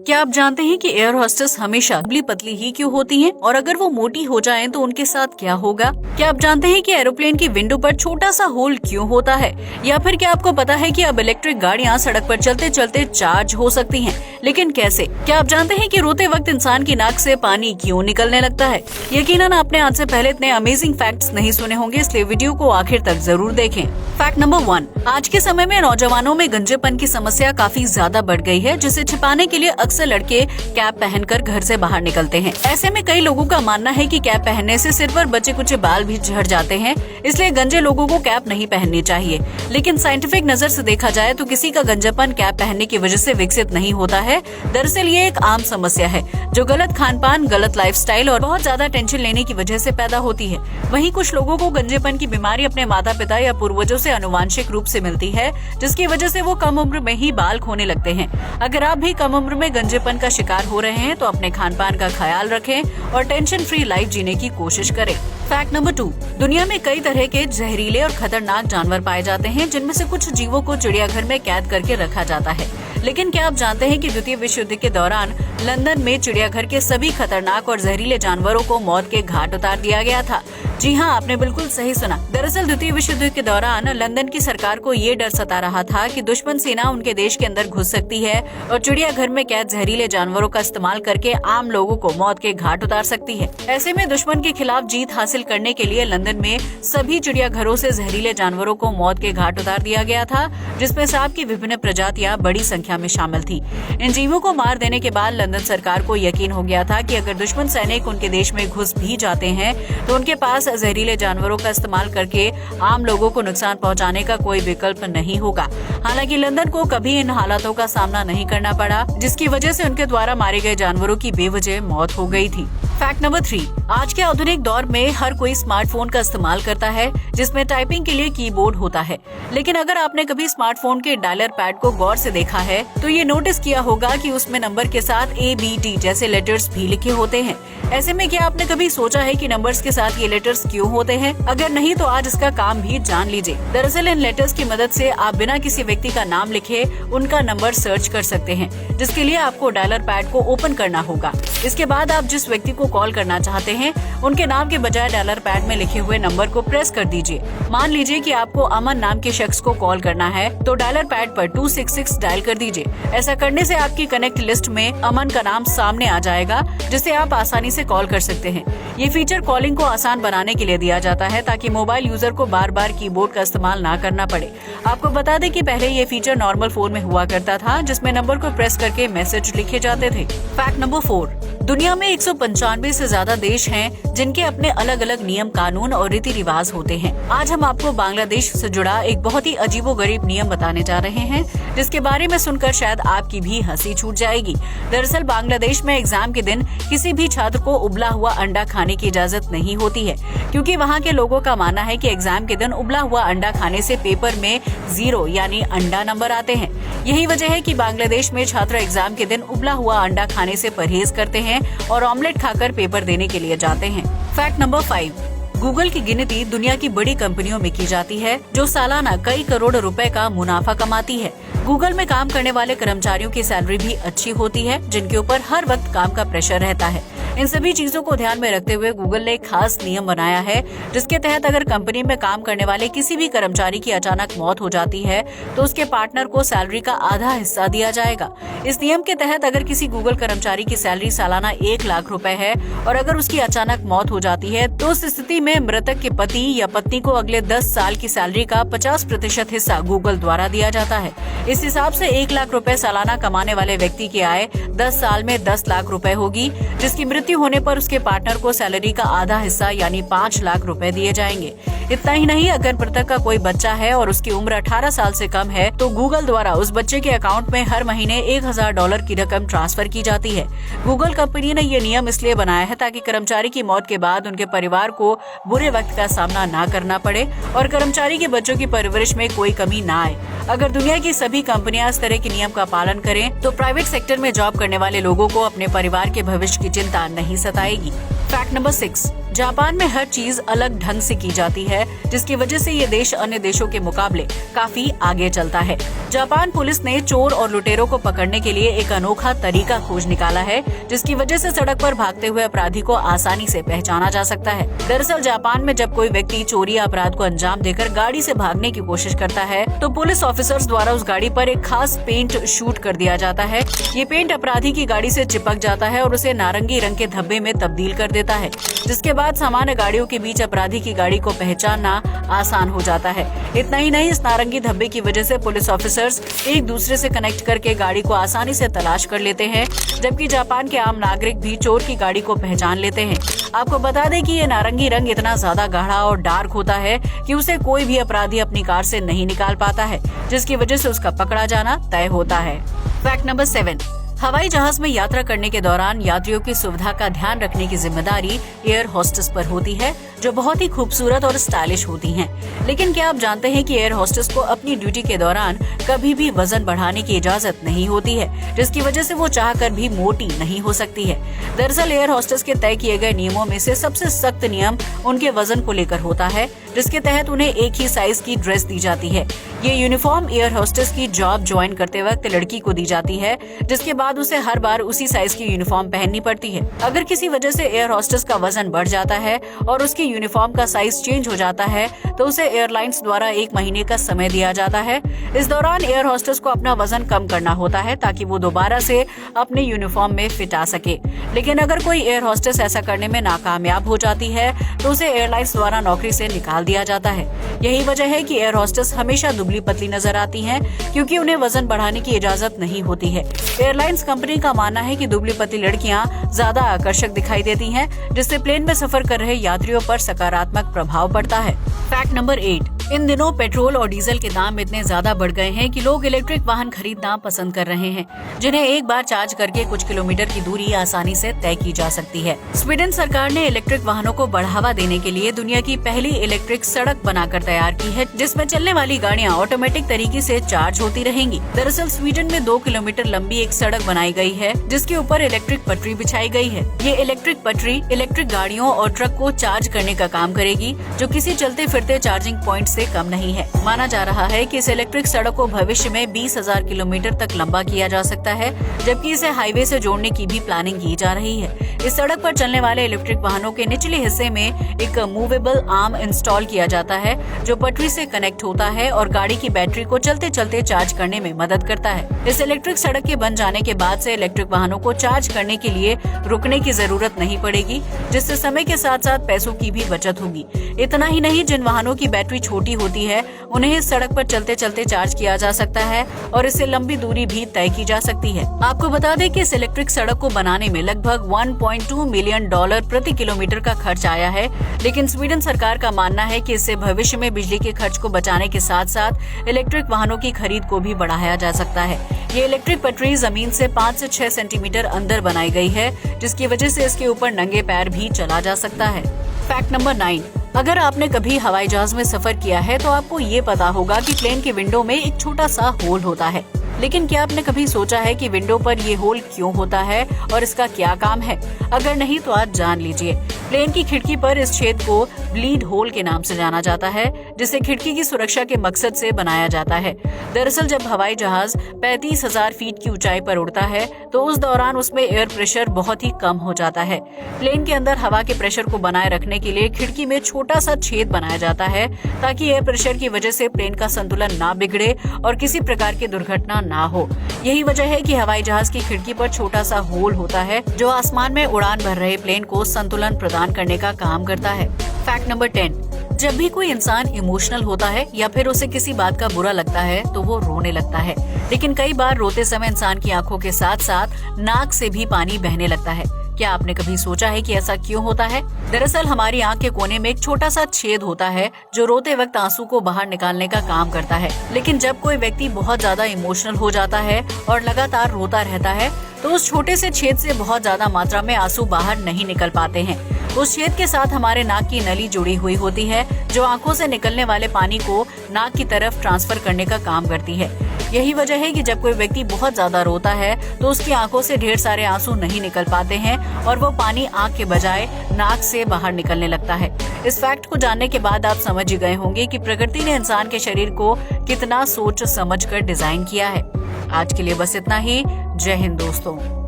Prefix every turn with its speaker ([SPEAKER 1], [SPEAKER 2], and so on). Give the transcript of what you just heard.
[SPEAKER 1] क्या आप जानते हैं कि एयर होस्टेस हमेशा दुबली पतली ही क्यों होती हैं? और अगर वो मोटी हो जाएं तो उनके साथ क्या होगा? क्या आप जानते हैं कि एरोप्लेन की विंडो पर छोटा सा होल क्यों होता है? या फिर क्या आपको पता है कि अब इलेक्ट्रिक गाड़ियां सड़क पर चलते चलते चार्ज हो सकती हैं, लेकिन कैसे? क्या आप जानते हैं कि रोते वक्त इंसान की नाक से पानी क्यों निकलने लगता है? यकीनन आपने आज से पहले इतने अमेजिंग फैक्ट्स नहीं सुने होंगे, इसलिए वीडियो को आखिर तक जरूर देखें। फैक्ट नंबर 1, आज के समय में नौजवानों में गंजेपन की समस्या काफी ज्यादा बढ़ गई है, जिसे छिपाने के लिए अक्सर लड़के कैप पहनकर घर से बाहर निकलते हैं। ऐसे में कई लोगों का मानना है कि कैप पहनने से सिर पर बचे कुछ बाल भी झड़ जाते हैं, इसलिए गंजे लोगों को कैप नहीं पहननी चाहिए। लेकिन साइंटिफिक नजर से देखा जाए तो किसी का गंजापन कैप पहनने की वजह से विकसित नहीं होता है। दरअसल ये एक आम समस्या है जो गलत खानपान, गलत लाइफस्टाइल और बहुत ज्यादा टेंशन लेने की वजह से पैदा होती है। वहीं कुछ लोगों को गंजेपन की बीमारी अपने माता पिता या पूर्वजों से आनुवांशिक रूप से मिलती है, जिसकी वजह से वो कम उम्र में ही बाल खोने लगते हैं। अगर आप भी कम उम्र में गंजेपन का शिकार हो रहे हैं तो अपने खानपान का ख्याल रखें और टेंशन फ्री लाइफ जीने की कोशिश करें। फैक्ट नंबर 2, दुनिया में कई तरह के जहरीले और खतरनाक जानवर पाए जाते हैं, जिनमें से कुछ जीवों को चिड़ियाघर में कैद करके रखा जाता है। लेकिन क्या आप जानते हैं कि द्वितीय विश्व युद्ध के दौरान लंदन में चिड़ियाघर के सभी खतरनाक और जहरीले जानवरों को मौत के घाट उतार दिया गया था? जी हाँ, आपने बिल्कुल सही सुना। दरअसल द्वितीय विश्व युद्ध के दौरान लंदन की सरकार को ये डर सता रहा था कि दुश्मन सेना उनके देश के अंदर घुस सकती है और चिड़ियाघर में कैद जहरीले जानवरों का इस्तेमाल करके आम लोगों को मौत के घाट उतार सकती है। ऐसे में दुश्मन के खिलाफ जीत हासिल करने के लिए लंदन में सभी चिड़ियाघरों से जहरीले जानवरों को मौत के घाट उतार दिया गया था, जिसमें सांप की विभिन्न प्रजातियां बड़ी संख्या में शामिल थी। इन जीवों को मार देने के बाद लंदन सरकार को यकीन हो गया था कि अगर दुश्मन सैनिक उनके देश में घुस भी जाते हैं तो उनके पास जहरीले जानवरों का इस्तेमाल करके आम लोगों को नुकसान पहुंचाने का कोई विकल्प नहीं होगा। हालांकि लंदन को कभी इन हालातों का सामना नहीं करना पड़ा, जिसकी वजह से उनके द्वारा मारे गए जानवरों की बेवजह मौत हो गई थी। फैक्ट नंबर 3, आज के आधुनिक दौर में हर कोई स्मार्टफोन का इस्तेमाल करता है, जिसमें टाइपिंग के लिए कीबोर्ड होता है। लेकिन अगर आपने कभी स्मार्टफोन के डायलर पैड को गौर से देखा है तो ये नोटिस किया होगा कि उसमें नंबर के साथ ABT जैसे लेटर्स भी लिखे होते हैं। ऐसे में क्या आपने कभी सोचा है कि नंबर्स के साथ ये लेटर्स क्यों होते हैं? अगर नहीं तो आज इसका काम भी जान लीजिए। दरअसल इन लेटर्स की मदद से आप बिना किसी व्यक्ति का नाम लिखे उनका नंबर सर्च कर सकते हैं, जिसके लिए आपको डायलर पैड को ओपन करना होगा। इसके बाद आप जिस व्यक्ति को कॉल करना चाहते हैं उनके नाम के बजाय डायलर पैड में लिखे हुए नंबर को प्रेस कर दीजिए। मान लीजिए कि आपको अमन नाम के शख्स को कॉल करना है तो डायलर पैड पर 266 डायल कर दीजिए। ऐसा करने से आपकी कनेक्ट लिस्ट में अमन का नाम सामने आ जाएगा, जिसे आप आसानी से कॉल कर सकते हैं। ये फीचर कॉलिंग को आसान बनाने के लिए दिया जाता है ताकि मोबाइल यूजर को बार बार कीबोर्ड का इस्तेमाल ना करना पड़े। आपको बता दें कि पहले ये फीचर नॉर्मल फोन में हुआ करता था, जिसमें नंबर को प्रेस करके मैसेज लिखे जाते थे। फैक्ट नंबर 4, दुनिया में 195 से ज्यादा देश हैं जिनके अपने अलग अलग नियम, कानून और रीति रिवाज होते हैं। आज हम आपको बांग्लादेश से जुड़ा एक बहुत ही अजीबोगरीब नियम बताने जा रहे हैं, जिसके बारे में सुनकर शायद आपकी भी हंसी छूट जाएगी। दरअसल बांग्लादेश में एग्जाम के दिन किसी भी छात्र को उबला हुआ अंडा खाने की इजाजत नहीं होती है, क्योंकि वहाँ के लोगों का मानना है कि एग्जाम के दिन उबला हुआ अंडा खाने से पेपर में 0 यानी अंडा नंबर आते हैं। यही वजह है कि बांग्लादेश में छात्र एग्जाम के दिन उबला हुआ अंडा खाने से परहेज करते हैं और ऑमलेट खाकर पेपर देने के लिए जाते हैं। फैक्ट नंबर 5, गूगल की गिनती दुनिया की बड़ी कंपनियों में की जाती है, जो सालाना कई करोड़ रुपए का मुनाफा कमाती है। गूगल में काम करने वाले कर्मचारियों की सैलरी भी अच्छी होती है, जिनके ऊपर हर वक्त काम का प्रेशर रहता है। इन सभी चीजों को ध्यान में रखते हुए गूगल ने एक खास नियम बनाया है, जिसके तहत अगर कंपनी में काम करने वाले किसी भी कर्मचारी की अचानक मौत हो जाती है तो उसके पार्टनर को सैलरी का आधा हिस्सा दिया जाएगा। इस नियम के तहत अगर किसी गूगल कर्मचारी की सैलरी सालाना 1 लाख रुपए है और अगर उसकी अचानक मौत हो जाती है तो उस स्थिति में मृतक के पति या पत्नी को अगले 10 साल की सैलरी का 50% हिस्सा गूगल द्वारा दिया जाता है। इस हिसाब से 1 लाख रुपए सालाना कमाने वाले व्यक्ति की आय 10 साल में 10 लाख रुपए होगी, जिसकी मृत्यु होने पर उसके पार्टनर को सैलरी का आधा हिस्सा यानी 5 लाख रुपए दिए जाएंगे। इतना ही नहीं, अगर मृतक का कोई बच्चा है और उसकी उम्र 18 साल से कम है तो गूगल द्वारा उस बच्चे के अकाउंट में हर महीने $1000 की रकम ट्रांसफर की जाती है। गूगल कंपनी ने ये नियम इसलिए बनाया है ताकि कर्मचारी की मौत के बाद उनके परिवार को बुरे वक्त का सामना न करना पड़े और कर्मचारी के बच्चों की परवरिश में कोई कमी न आए। अगर दुनिया की सभी कंपनियां इस तरह के नियम का पालन करें तो प्राइवेट सेक्टर में जॉब करने वाले लोगों को अपने परिवार के भविष्य की चिंता नहीं सताएगी। फैक्ट नंबर 6, जापान में हर चीज अलग ढंग से की जाती है, जिसकी वजह से ये देश अन्य देशों के मुकाबले काफी आगे चलता है। जापान पुलिस ने चोर और लुटेरों को पकड़ने के लिए एक अनोखा तरीका खोज निकाला है, जिसकी वजह से सड़क पर भागते हुए अपराधी को आसानी से पहचाना जा सकता है। दरअसल जापान में जब कोई व्यक्ति चोरी या अपराध को अंजाम देकर गाड़ी से भागने की कोशिश करता है, तो पुलिस ऑफिसर्स द्वारा उस गाड़ी पर एक खास पेंट शूट कर दिया जाता है। ये पेंट अपराधी की गाड़ी से चिपक जाता है और उसे नारंगी रंग के धब्बे में तब्दील कर देता है, जिसके बाद सामान्य गाड़ियों के बीच अपराधी की गाड़ी को पहचानना आसान हो जाता है। इतना ही नहीं, इस नारंगी धब्बे की वजह से पुलिस ऑफिसर्स एक दूसरे से कनेक्ट करके गाड़ी को आसानी से तलाश कर लेते हैं, जबकि जापान के आम नागरिक भी चोर की गाड़ी को पहचान लेते हैं। आपको बता दें कि ये नारंगी रंग इतना ज्यादा गाढ़ा और डार्क होता है कि उसे कोई भी अपराधी अपनी कार से नहीं निकाल पाता है, जिसकी वजह से उसका पकड़ा जाना तय होता है। फैक्ट नंबर 7, हवाई जहाज में यात्रा करने के दौरान यात्रियों की सुविधा का ध्यान रखने की जिम्मेदारी एयर होस्टेस पर होती है, जो बहुत ही खूबसूरत और स्टाइलिश होती हैं। लेकिन क्या आप जानते हैं कि एयर होस्टेस को अपनी ड्यूटी के दौरान कभी भी वजन बढ़ाने की इजाजत नहीं होती है, जिसकी वजह से वो चाहकर भी मोटी नहीं हो सकती है। दरअसल एयर होस्टेस के तय किए गए नियमों में से सबसे सख्त नियम उनके वजन को लेकर होता है, जिसके तहत उन्हें एक ही साइज की ड्रेस दी जाती है। ये यूनिफॉर्म एयर होस्टेस की जॉब ज्वाइन करते वक्त लड़की को दी जाती है, जिसके बाद उसे हर बार उसी साइज की यूनिफॉर्म पहननी पड़ती है। अगर किसी वजह से एयर होस्टेस का वजन बढ़ जाता है और उसकी यूनिफॉर्म का साइज चेंज हो जाता है, तो उसे एयरलाइंस द्वारा 1 महीने का समय दिया जाता है। इस दौरान एयर होस्टेस को अपना वजन कम करना होता है, ताकि वो दोबारा से अपने यूनिफॉर्म में फिट आ सके। लेकिन अगर कोई एयर होस्टेस ऐसा करने में नाकामयाब हो जाती है, तो उसे एयरलाइंस द्वारा नौकरी से निकाल दिया जाता है। यही वजह है कि एयर होस्टेस हमेशा दुबली पतली नजर आती हैं, क्योंकि उन्हें वजन बढ़ाने की इजाजत नहीं होती है। एयरलाइंस कंपनी का मानना है कि दुबली पतली लड़कियां ज्यादा आकर्षक दिखाई देती हैं, जिससे प्लेन में सफर कर रहे यात्रियों पर सकारात्मक प्रभाव पड़ता है। फैक्ट नंबर 8, इन दिनों पेट्रोल और डीजल के दाम इतने ज्यादा बढ़ गए हैं कि लोग इलेक्ट्रिक वाहन खरीदना पसंद कर रहे हैं, जिन्हें एक बार चार्ज करके कुछ किलोमीटर की दूरी आसानी से तय की जा सकती है। स्वीडन सरकार ने इलेक्ट्रिक वाहनों को बढ़ावा देने के लिए दुनिया की पहली इलेक्ट्रिक सड़क बनाकर तैयार की है, जिसमें चलने वाली गाड़ियां ऑटोमेटिक तरीके से चार्ज होती रहेंगी। दरअसल स्वीडन में 2 किलोमीटर लंबी एक सड़क बनाई गई है, जिसके ऊपर इलेक्ट्रिक पटरी बिछाई गई है। ये इलेक्ट्रिक पटरी इलेक्ट्रिक गाड़ियों और ट्रक को चार्ज करने का काम करेगी, जो किसी चलते फिरते चार्जिंग पॉइंट से कम नहीं है। माना जा रहा है कि इस इलेक्ट्रिक सड़क को भविष्य में 20,000 किलोमीटर तक लंबा किया जा सकता है, जबकि इसे हाईवे से जोड़ने की भी प्लानिंग की जा रही है। इस सड़क पर चलने वाले इलेक्ट्रिक वाहनों के निचले हिस्से में एक मूवेबल आर्म इंस्टॉल किया जाता है, जो पटरी से कनेक्ट होता है और गाड़ी की बैटरी को चलते चलते चार्ज करने में मदद करता है। इस इलेक्ट्रिक सड़क के बन जाने के बाद से इलेक्ट्रिक वाहनों को चार्ज करने के लिए रुकने की जरूरत नहीं पड़ेगी, जिससे समय के साथ साथ पैसों की भी बचत होगी। इतना ही नहीं, जिन वाहनों की बैटरी छोटी होती है उन्हें इस सड़क पर चलते चलते चार्ज किया जा सकता है और इससे लंबी दूरी भी तय की जा सकती है। आपको बता दें कि इस इलेक्ट्रिक सड़क को बनाने में लगभग $1.2 मिलियन प्रति किलोमीटर का खर्च आया है, लेकिन स्वीडन सरकार का मानना है कि इससे भविष्य में बिजली के खर्च को बचाने के साथ साथ इलेक्ट्रिक वाहनों की खरीद को भी बढ़ाया जा सकता है। ये इलेक्ट्रिक पटरी जमीन से 5 से 6 सेंटीमीटर अंदर बनाई गई है, जिसकी वजह से इसके ऊपर नंगे पैर भी चला जा सकता है। फैक्ट नंबर 9, अगर आपने कभी हवाई जहाज में सफर किया है तो आपको ये पता होगा कि प्लेन के विंडो में एक छोटा सा होल होता है। लेकिन क्या आपने कभी सोचा है कि विंडो पर ये होल क्यों होता है और इसका क्या काम है? अगर नहीं तो आज जान लीजिए। प्लेन की खिड़की पर इस छेद को ब्लीड होल के नाम से जाना जाता है, जिसे खिड़की की सुरक्षा के मकसद से बनाया जाता है। दरअसल जब हवाई जहाज 35,000 फीट की ऊंचाई पर उड़ता है तो उस दौरान उसमें एयर प्रेशर बहुत ही कम हो जाता है। प्लेन के अंदर हवा के प्रेशर को बनाए रखने के लिए खिड़की में छोटा सा छेद बनाया जाता है, ताकि एयर प्रेशर की वजह से प्लेन का संतुलन ना बिगड़े और किसी प्रकार की दुर्घटना ना हो। यही वजह है कि हवाई जहाज की खिड़की पर छोटा सा होल होता है, जो आसमान में उड़ान भर रहे प्लेन को संतुलन प्रदान करने का काम करता है। फैक्ट नंबर 10, जब भी कोई इंसान इमोशनल होता है या फिर उसे किसी बात का बुरा लगता है तो वो रोने लगता है, लेकिन कई बार रोते समय इंसान की आंखों के साथ साथ नाक से भी पानी बहने लगता है। क्या आपने कभी सोचा है कि ऐसा क्यों होता है? दरअसल हमारी आंख के कोने में एक छोटा सा छेद होता है, जो रोते वक्त आंसू को बाहर निकालने का काम करता है। लेकिन जब कोई व्यक्ति बहुत ज्यादा इमोशनल हो जाता है और लगातार रोता रहता है, तो उस छोटे से छेद से बहुत ज्यादा मात्रा में आंसू बाहर नहीं निकल पाते हैं। उस छेद के साथ हमारे नाक की नली जुड़ी हुई होती है, जो आंखों से निकलने वाले पानी को नाक की तरफ ट्रांसफर करने का काम करती है। यही वजह है कि जब कोई व्यक्ति बहुत ज्यादा रोता है तो उसकी आंखों से ढेर सारे आंसू नहीं निकल पाते हैं और वो पानी आंख के बजाय नाक से बाहर निकलने लगता है। इस फैक्ट को जानने के बाद आप समझ ही गए होंगे कि प्रकृति ने इंसान के शरीर को कितना सोच समझकर डिजाइन किया है। आज के लिए बस इतना ही। जय हिंद दोस्तों।